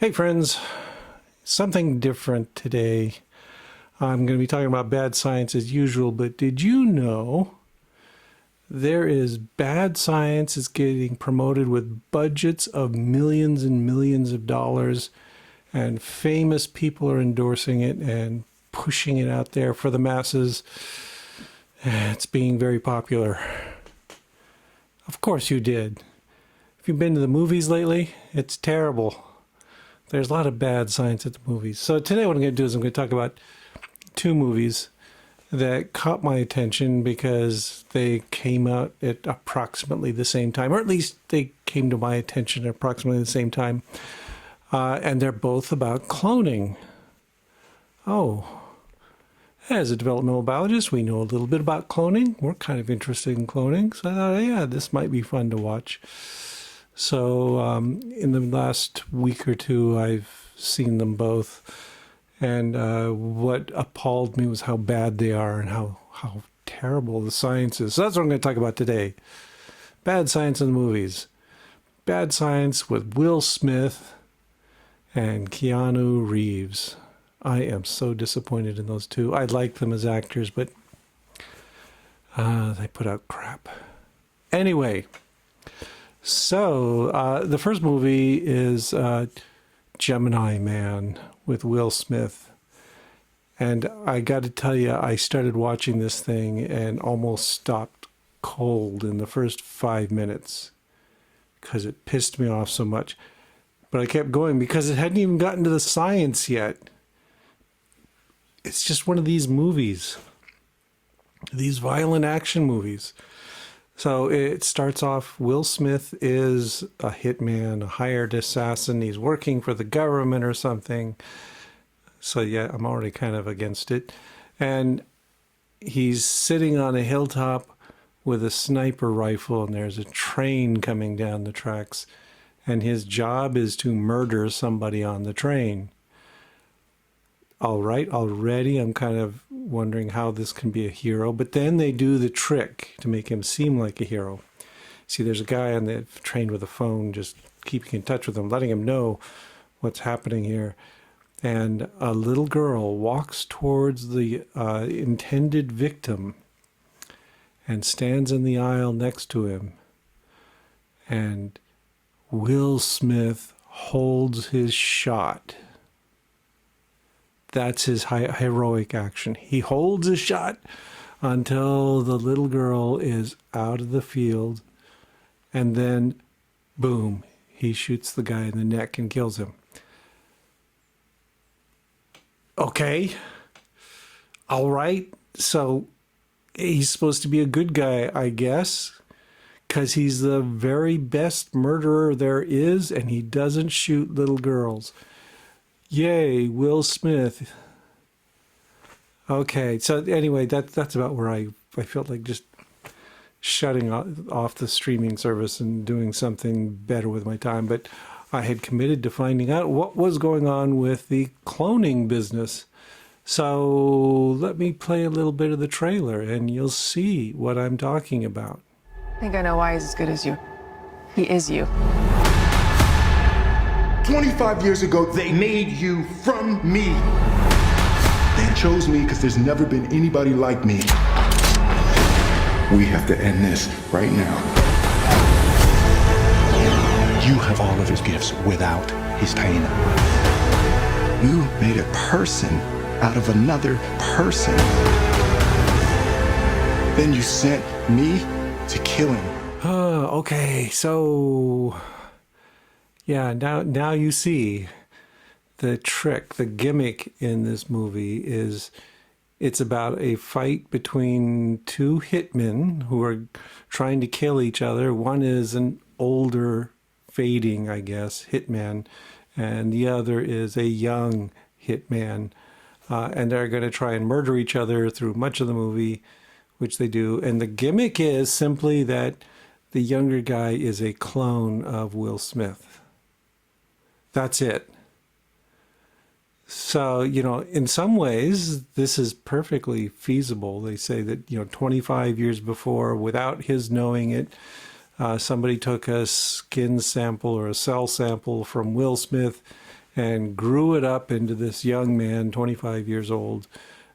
Hey friends, something different today. I'm going to be talking about bad science as usual, but did you know there is bad science is getting promoted with budgets of millions and millions of dollars, and famous people are endorsing it and pushing it out there for the masses. It's being very popular. Of course you did. If you've been to the movies lately, it's terrible. There's a lot of bad science at the movies. So today what I'm going to do is I'm going to talk about two movies that caught my attention because they came out at approximately the same time, or at least they came to my attention at approximately the same time. And they're both about cloning. Oh, as a developmental biologist, we know a little bit about cloning. We're kind of interested in cloning. So I thought, yeah, this might be fun to watch. So in the last week or two, I've seen them both. And what appalled me was how bad they are and how terrible the science is. So that's what I'm going to talk about today. Bad science in the movies. Bad science with Will Smith and Keanu Reeves. I am so disappointed in those two. I like them as actors, but they put out crap. Anyway, so the first movie is Gemini Man with Will Smith. And I got to tell you, I started watching this thing and almost stopped cold in the first 5 minutes because it pissed me off so much. But I kept going because it hadn't even gotten to the science yet. It's just one of these movies, these violent action movies. So it starts off, Will Smith is a hitman, a hired assassin. He's working for the government or something. So yeah, I'm already kind of against it. And he's sitting on a hilltop with a sniper rifle, and there's a train coming down the tracks. And his job is to murder somebody on the train. All right, already I'm kind of wondering how this can be a hero, but then they do the trick to make him seem like a hero. See, there's a guy on the train with a phone just keeping in touch with him, letting him know what's happening here. And a little girl walks towards the intended victim and stands in the aisle next to him. And Will Smith holds his shot. That's his heroic action. He holds a shot until the little girl is out of the field, and then, boom, he shoots the guy in the neck and kills him. Okay. All right. So he's supposed to be a good guy, I guess, because he's the very best murderer there is, and he doesn't shoot little girls. Yay, Will Smith. Okay, so anyway, that's about where I felt like just shutting off the streaming service and doing something better with my time. But I had committed to finding out what was going on with the cloning business. So let me play a little bit of the trailer and you'll see what I'm talking about. I think I know why he's as good as you. He is you. 25 years ago, they made you from me. They chose me because there's never been anybody like me. We have to end this right now. You have all of his gifts without his pain. You made a person out of another person. Then you sent me to kill him. Okay, so yeah, now you see the trick, the gimmick in this movie is it's about a fight between two hitmen who are trying to kill each other. One is an older, fading, I guess, hitman, and the other is a young hitman. And they're going to try and murder each other through much of the movie, which they do. And the gimmick is simply that the younger guy is a clone of Will Smith. That's it. So, in some ways, this is perfectly feasible. They say that, 25 years before, without his knowing it, somebody took a skin sample or a cell sample from Will Smith and grew it up into this young man, 25 years old.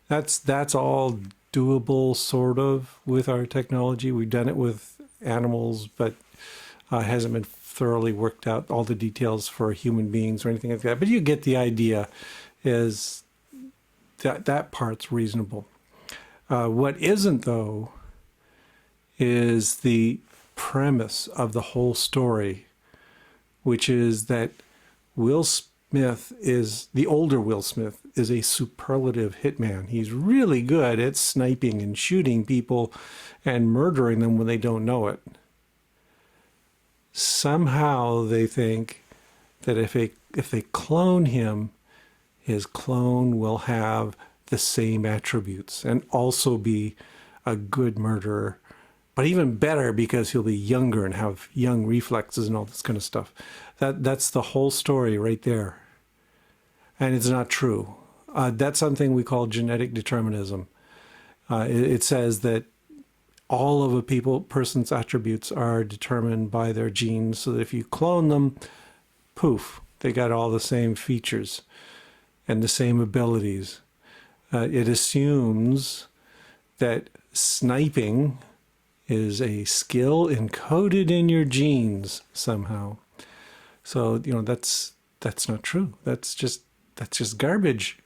That's all doable, sort of, with our technology. We've done it with animals, but hasn't been thoroughly worked out, all the details for human beings or anything like that. But you get the idea, is that part's reasonable. What isn't, though, is the premise of the whole story, which is that Will Smith the older Will Smith is a superlative hitman. He's really good at sniping and shooting people and murdering them when they don't know it. Somehow they think that if they clone him, his clone will have the same attributes and also be a good murderer, but even better because he'll be younger and have young reflexes and all this kind of stuff. That's the whole story right there. And it's not true. That's something we call genetic determinism. It says that all of a person's attributes are determined by their genes, so that if you clone them, poof, they got all the same features and the same abilities. It assumes that sniping is a skill encoded in your genes somehow. So, that's not true. That's just garbage.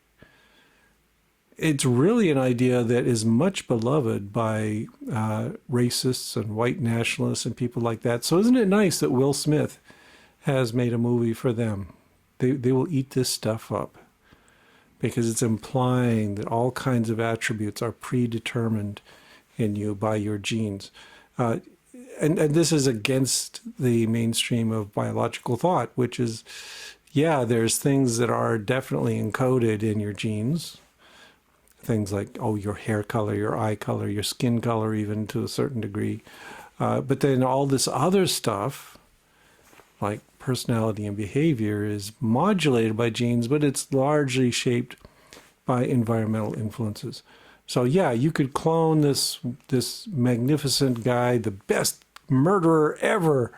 It's really an idea that is much beloved by racists and white nationalists and people like that. So isn't it nice that Will Smith has made a movie for them? They will eat this stuff up because it's implying that all kinds of attributes are predetermined in you by your genes. And this is against the mainstream of biological thought, which is, yeah, there's things that are definitely encoded in your genes. Things like, your hair color, your eye color, your skin color, even to a certain degree. But then all this other stuff, like personality and behavior, is modulated by genes, but it's largely shaped by environmental influences. So yeah, you could clone this magnificent guy, the best murderer ever,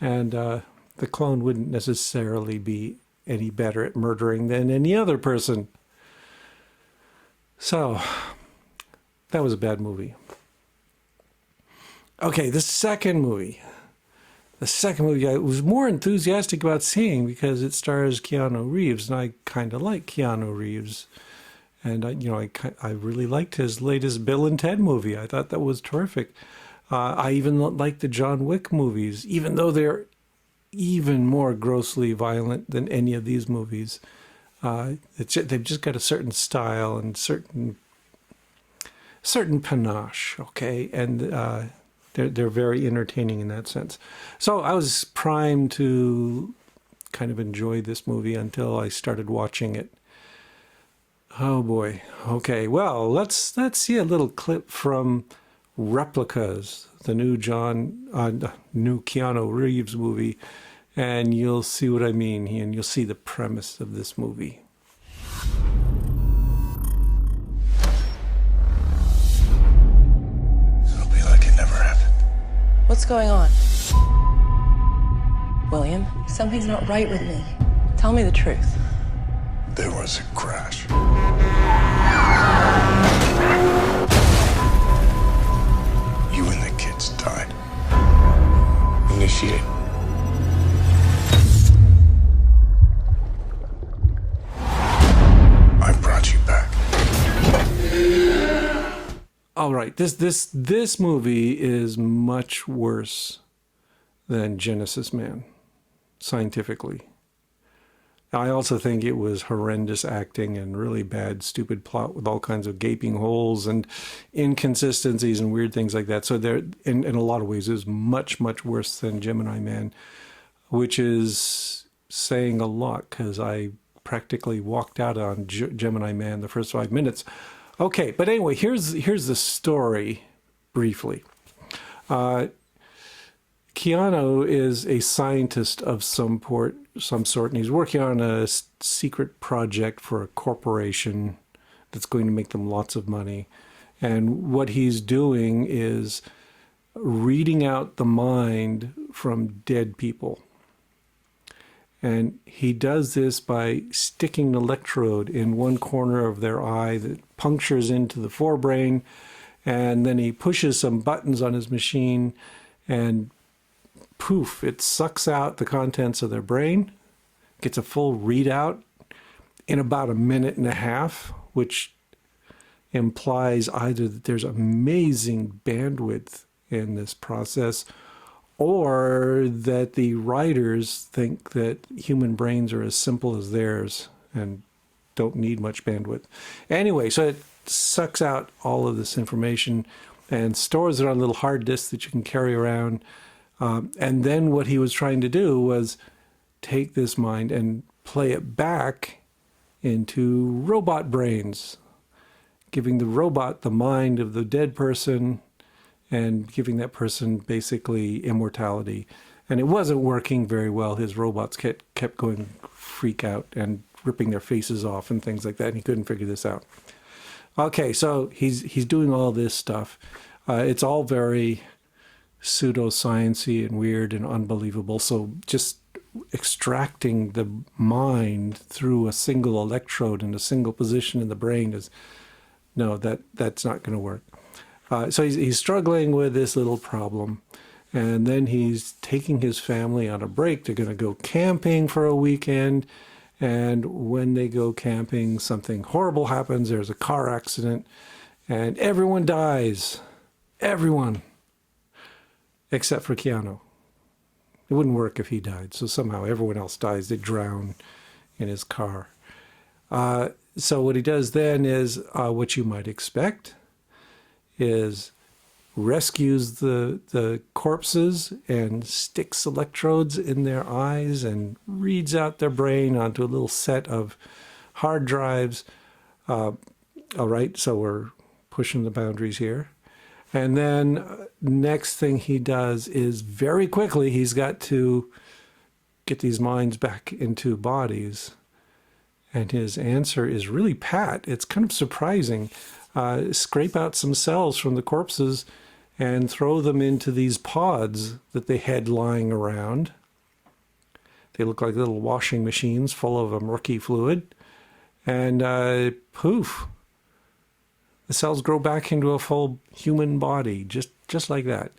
and the clone wouldn't necessarily be any better at murdering than any other person. So, that was a bad movie. Okay, the second movie I was more enthusiastic about seeing because it stars Keanu Reeves, and I kind of like Keanu Reeves. And I really liked his latest Bill and Ted movie. I thought that was terrific. I even like the John Wick movies, even though they're even more grossly violent than any of these movies. They've just got a certain style and certain panache, okay, and they're very entertaining in that sense. So I was primed to kind of enjoy this movie until I started watching it. Oh boy. Okay, well, let's see a little clip from Replicas, the new Keanu Reeves movie, and you'll see what I mean, and you'll see the premise of this movie. It'll be like it never happened. What's going on? William, something's not right with me. Tell me the truth. There was a crash. You and the kids died. Initiate. I brought you back. All right, this movie is much worse than Genesis Man, scientifically. I also think it was horrendous acting and really bad, stupid plot with all kinds of gaping holes and inconsistencies and weird things like that. So there, in a lot of ways, it was much, much worse than Gemini Man, which is saying a lot because I practically walked out on Gemini Man the first 5 minutes. Okay, but anyway, here's the story briefly. Keanu is a scientist of some sort, and he's working on a secret project for a corporation that's going to make them lots of money. And what he's doing is reading out the mind from dead people. And he does this by sticking an electrode in one corner of their eye that punctures into the forebrain. And then he pushes some buttons on his machine and poof, it sucks out the contents of their brain, gets a full readout in about a minute and a half, which implies either that there's amazing bandwidth in this process or that the writers think that human brains are as simple as theirs and don't need much bandwidth. Anyway, so it sucks out all of this information and stores it on a little hard disk that you can carry around. And then what he was trying to do was take this mind and play it back into robot brains, giving the robot the mind of the dead person and giving that person basically immortality. And it wasn't working very well. His robots kept going freak out and ripping their faces off and things like that, and he couldn't figure this out. Okay, so he's doing all this stuff. It's all very pseudoscience-y and weird and unbelievable. So just extracting the mind through a single electrode in a single position in the brain is, no, that's not going to work. So he's struggling with this little problem. And then he's taking his family on a break. They're going to go camping for a weekend. And when they go camping, something horrible happens. There's a car accident and everyone dies. Everyone. Except for Keanu. It wouldn't work if he died. So somehow everyone else dies. They drown in his car. So what he does then is what you might expect is rescues the corpses and sticks electrodes in their eyes and reads out their brain onto a little set of hard drives. All right, so we're pushing the boundaries here. And then next thing he does is very quickly, he's got to get these minds back into bodies. And his answer is really pat. It's kind of surprising. Scrape out some cells from the corpses and throw them into these pods that they had lying around. They look like little washing machines full of a murky fluid. And poof, the cells grow back into a full human body, just like that.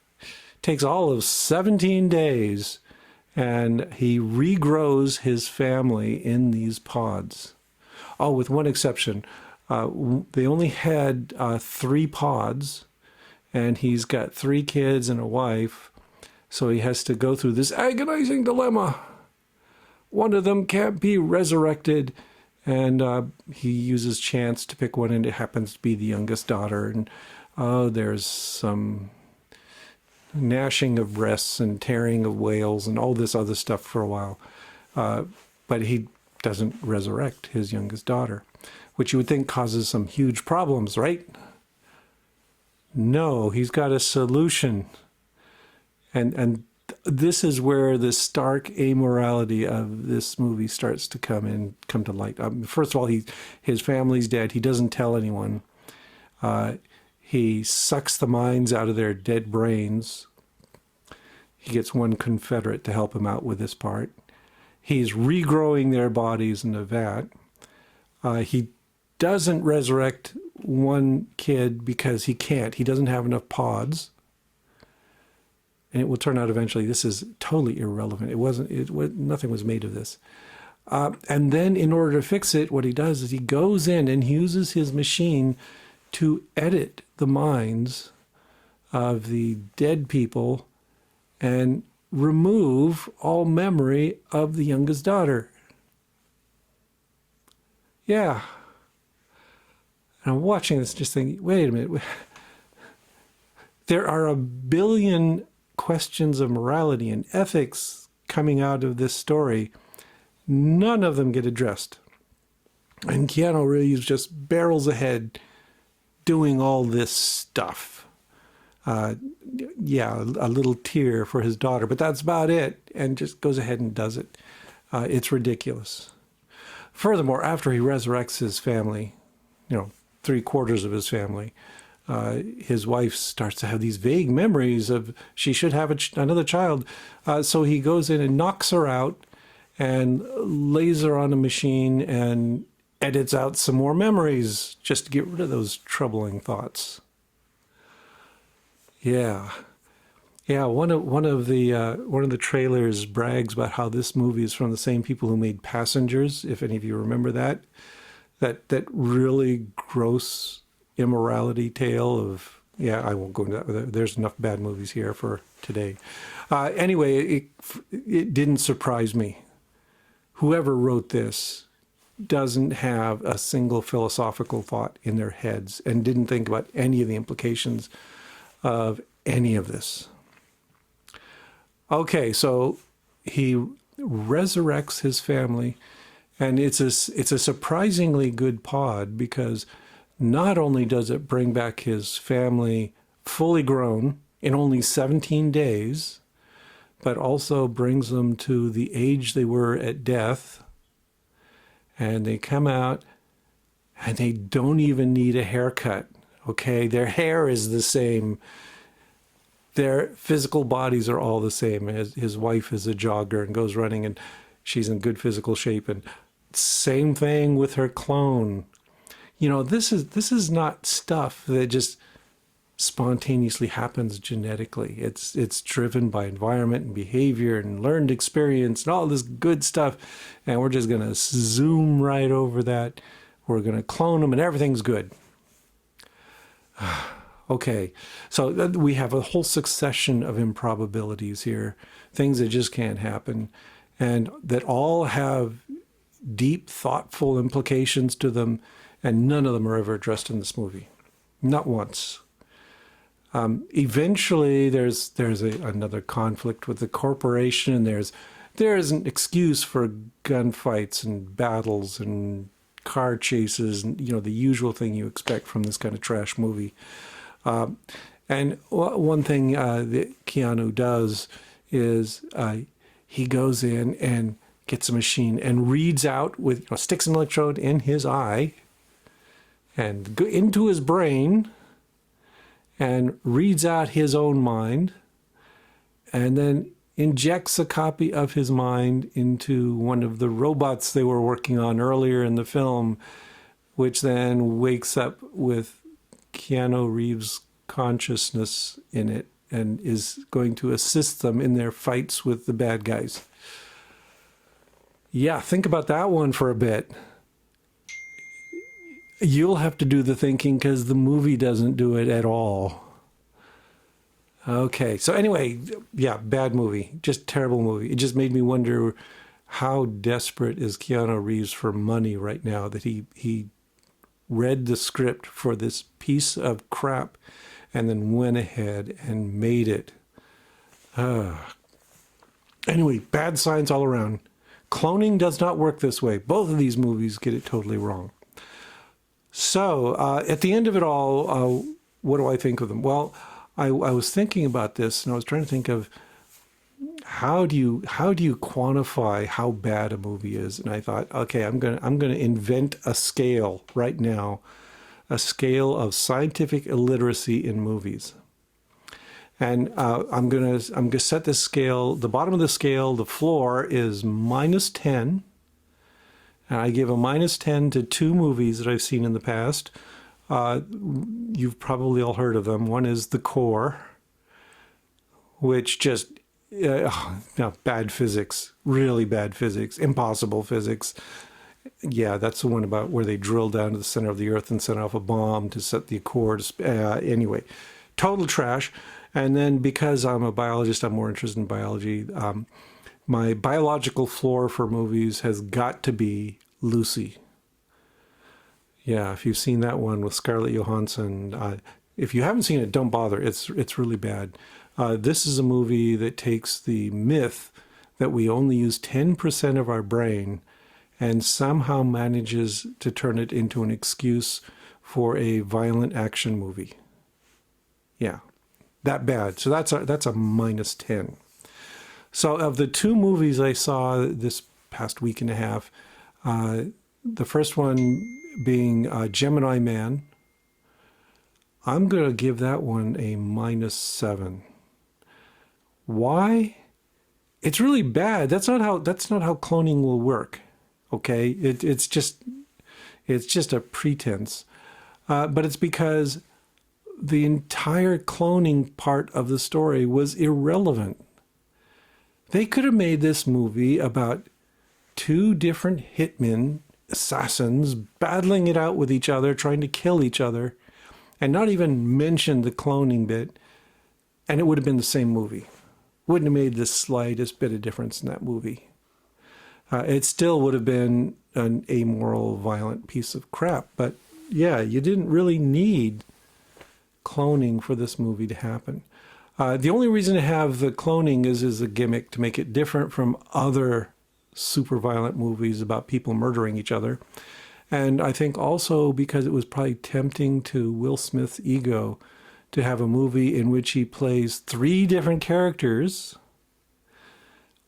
Takes all of 17 days, and he regrows his family in these pods. Oh, with one exception. They only had 3 pods, and he's got 3 kids and a wife, so he has to go through this agonizing dilemma. One of them can't be resurrected, and he uses chance to pick one, and it happens to be the youngest daughter. And there's some gnashing of breasts and tearing of whales and all this other stuff for a while. But he doesn't resurrect his youngest daughter, which you would think causes some huge problems, right? No, he's got a solution. And this is where the stark amorality of this movie starts to come to light. First of all, his family's dead. He doesn't tell anyone. He sucks the minds out of their dead brains. He gets one Confederate to help him out with this part. He's regrowing their bodies in a vat. He doesn't resurrect one kid because he can't. He doesn't have enough pods. And it will turn out eventually this is totally irrelevant. Nothing was made of this. And then in order to fix it, what he does is he goes in and uses his machine to edit the minds of the dead people and remove all memory of the youngest daughter. Yeah. And I'm watching this just thinking, wait a minute. There are a billion questions of morality and ethics coming out of this story. None of them get addressed. And Keanu Reeves just barrels ahead doing all this stuff. Yeah, a little tear for his daughter, but that's about it, and just goes ahead and does it. It's ridiculous. Furthermore, after he resurrects his family, 3/4 of his family, his wife starts to have these vague memories of she should have another child. So he goes in and knocks her out and laser on a machine and edits out some more memories just to get rid of those troubling thoughts. Yeah. Yeah, one of the trailers brags about how this movie is from the same people who made Passengers, if any of you remember that. That really gross immorality tale of, yeah, I won't go into that. There's enough bad movies here for today. Anyway, it didn't surprise me. Whoever wrote this doesn't have a single philosophical thought in their heads and didn't think about any of the implications of any of this. Okay, so he resurrects his family, and it's a surprisingly good pod, because not only does it bring back his family fully grown in only 17 days, but also brings them to the age they were at death, and they come out and they don't even need a haircut. Okay, their hair is the same. Their physical bodies are all the same. His wife is a jogger and goes running, and she's in good physical shape. And same thing with her clone. You know, this is not stuff that just spontaneously happens genetically. It's driven by environment and behavior and learned experience and all this good stuff. And we're just going to zoom right over that. We're going to clone them and everything's good. Okay, so we have a whole succession of improbabilities here, things that just can't happen, and that all have deep, thoughtful implications to them, and none of them are ever addressed in this movie. Not once. Eventually, there's another conflict with the corporation, and there's an excuse for gunfights and battles and car chases, and the usual thing you expect from this kind of trash movie. And one thing that Keanu does is he goes in and gets a machine and reads out with sticks an electrode in his eye and go into his brain and reads out his own mind, and then injects a copy of his mind into one of the robots they were working on earlier in the film, which then wakes up with Keanu Reeves' consciousness in it and is going to assist them in their fights with the bad guys. Yeah, think about that one for a bit. You'll have to do the thinking because the movie doesn't do it at all. Okay, so anyway, yeah, bad movie. Just terrible movie. It just made me wonder, how desperate is Keanu Reeves for money right now that he read the script for this piece of crap and then went ahead and made it. Anyway, bad signs all around. Cloning does not work this way. Both of these movies get it totally wrong. So at the end of it all, what do I think of them? Well, I was thinking about this, and I was trying to think of how do you quantify how bad a movie is? And I thought, okay, I'm gonna invent a scale right now, a scale of scientific illiteracy in movies. And I'm gonna set this scale. The bottom of the scale, the floor, is -10. And I give a -10 to two movies that I've seen in the past. You've probably all heard of them. One is The Core, which just bad physics, really bad physics, impossible physics. Yeah, that's the one about where they drill down to the center of the earth and set off a bomb to set the core. Anyway, total trash. And then because I'm a biologist, I'm more interested in biology. My biological floor for movies has got to be Lucy. Yeah, if you've seen that one with Scarlett Johansson, if you haven't seen it, don't bother. It's really bad. This is a movie that takes the myth that we only use 10% of our brain and somehow manages to turn it into an excuse for a violent action movie. Yeah, that bad. So that's a -10. So of the two movies I saw this past week and a half, the first one being Gemini Man, I'm going to give that one a -7. Why? it's really bad. That's not how cloning will work. Okay, it's just a pretense, but it's because the entire cloning part of the story was irrelevant. They could have made this movie about two different hitmen, assassins, battling it out with each other, trying to kill each other, and not even mention the cloning bit, and it would have been the same movie. Wouldn't have made the slightest bit of difference in that movie. It still would have been an amoral, violent piece of crap. But yeah, you didn't really need cloning for this movie to happen. The only reason to have the cloning is a gimmick to make it different from other super violent movies about people murdering each other. And I think also because it was probably tempting to Will Smith's ego to have a movie in which he plays three different characters,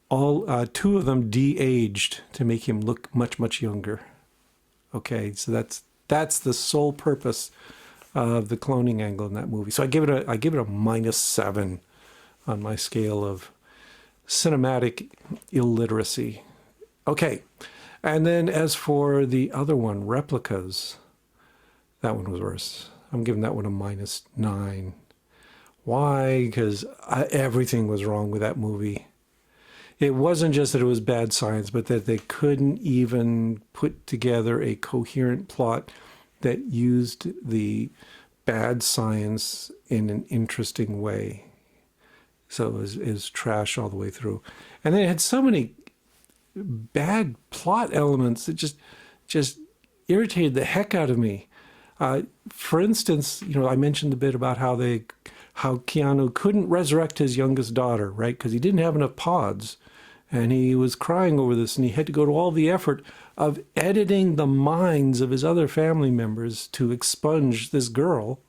all two of them de-aged to make him look much, much younger. Okay, so that's the sole purpose of the cloning angle in that movie. So I give it a -7 on my scale of cinematic illiteracy. Okay, and then as for the other one, Replicas, that one was worse. I'm giving that one a -9. Why? Because everything was wrong with that movie. It wasn't just that it was bad science, but that they couldn't even put together a coherent plot that used the bad science in an interesting way. So it was trash all the way through. And then it had so many bad plot elements that just irritated the heck out of me. For instance, I mentioned a bit about how Keanu couldn't resurrect his youngest daughter, right? Because he didn't have enough pods. And he was crying over this, and he had to go to all the effort of editing the minds of his other family members to expunge this girl.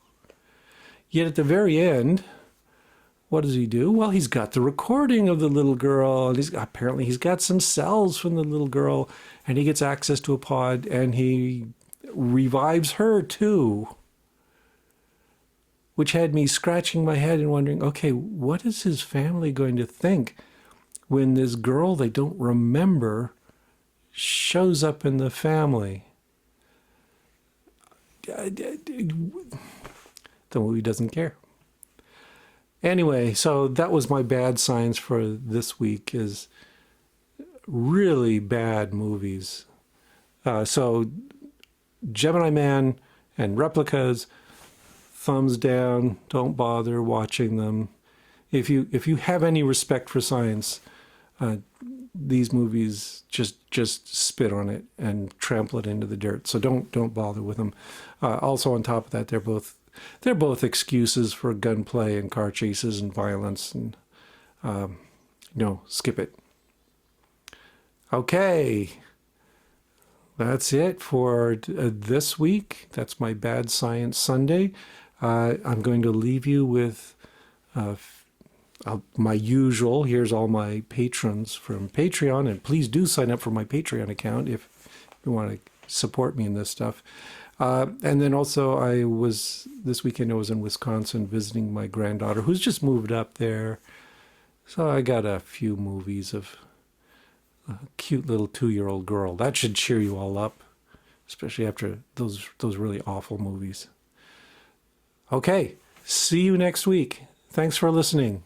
Yet at the very end, what does he do? Well, he's got the recording of the little girl, and apparently he's got some cells from the little girl, and he gets access to a pod, and he revives her too. Which had me scratching my head and wondering, okay, what is his family going to think when this girl they don't remember shows up in the family? The movie doesn't care. Anyway, so that was my bad science for this week, is really bad movies. So Gemini Man and Replicas, thumbs down, don't bother watching them. If you have any respect for science, these movies just spit on it and trample it into the dirt. So don't bother with them. Also, on top of that, they're both excuses for gunplay and car chases and violence, and skip it. Okay, that's it for this week. That's my Bad Science Sunday. I'm going to leave you with my usual. Here's all my patrons from Patreon, and please do sign up for my Patreon account if you want to support me in this stuff. And then also this weekend I was in Wisconsin visiting my granddaughter, who's just moved up there. So I got a few movies of a cute little 2-year-old girl. That should cheer you all up, especially after those really awful movies. Okay, see you next week. Thanks for listening.